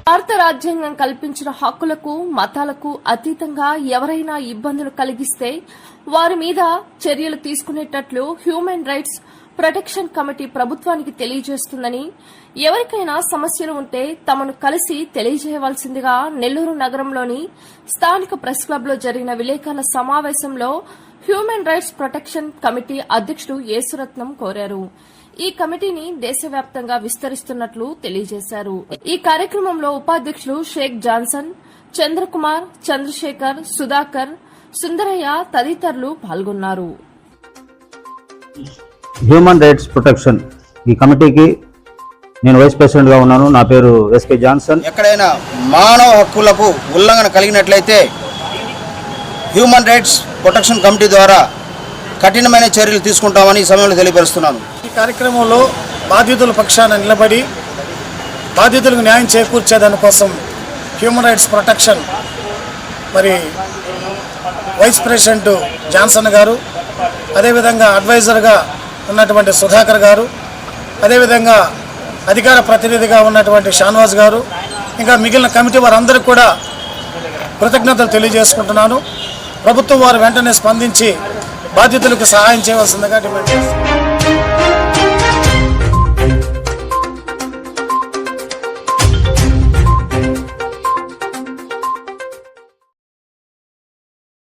భారత రాజ్యాంగం కల్పించిన హక్కులకు మతాలకు అతీతంగా ఎవరైనా ఇబ్బందులు కలిగిస్తే వారి మీద చర్యలు తీసుకునేటట్లు హ్యూమన్ రైట్స్ ప్రొటెక్షన్ కమిటీ ప్రభుత్వానికి తెలియజేస్తుందని, ఎవరికైనా సమస్యలు ఉంటే తమను కలిసి తెలియజేయవలసిందిగా నెల్లూరు నగరంలోని స్థానిక ప్రెస్ క్లబ్ లో జరిగిన విలేకరుల సమావేశంలో హ్యూమన్ రైట్స్ ప్రొటెక్షన్ కమిటీ అధ్యక్షుడు యేసురత్నం కోరారు. ఈ కమిటీని దేశవ్యాప్తంగా విస్తరిస్తున్నట్లు తెలియజేశారు. ఈ కార్యక్రమంలో ఉపాధ్యక్షులు షేక్ జాన్సన్, చంద్రకుమార్, చంద్రశేఖర్, సుధాకర్, సుందరయ్య తదితరులు పాల్గొన్నారు. హ్యూమన్ రైట్స్ ప్రొటెక్షన్ ఈ కమిటీకి నేను వైస్ ప్రెసిడెంట్ గా ఉన్నాను. నా పేరు ఎస్కే జాన్సన్. ఎక్కడైనా మానవ హక్కులకు ఉల్లంఘన కలిగినట్లయితే హ్యూమన్ రైట్స్ ప్రొటెక్షన్ కమిటీ ద్వారా కఠినమైన చర్యలు తీసుకుంటామని ఈ సమయంలో తెలియపరుస్తున్నాను. ఈ కార్యక్రమంలో బాధితుల పక్షాన నిలబడి బాధితులకు న్యాయం చేకూర్చేదాని కోసం హ్యూమన్ రైట్స్ ప్రొటెక్షన్ మరి వైస్ ప్రెసిడెంట్ జాన్సన్ గారు, అదేవిధంగా అడ్వైజర్గా ఉన్నటువంటి సుధాకర్ గారు, అదేవిధంగా అధికార ప్రతినిధిగా ఉన్నటువంటి షాన్వాజ్ గారు, ఇంకా మిగిలిన కమిటీ వారందరికీ కూడా కృతజ్ఞతలు తెలియజేసుకుంటున్నాను. ప్రభుత్వం వారు వెంటనే స్పందించి బాధితులకు సహాయం చేయవలసిందిగా డిమాండ్ చేస్తున్నారు.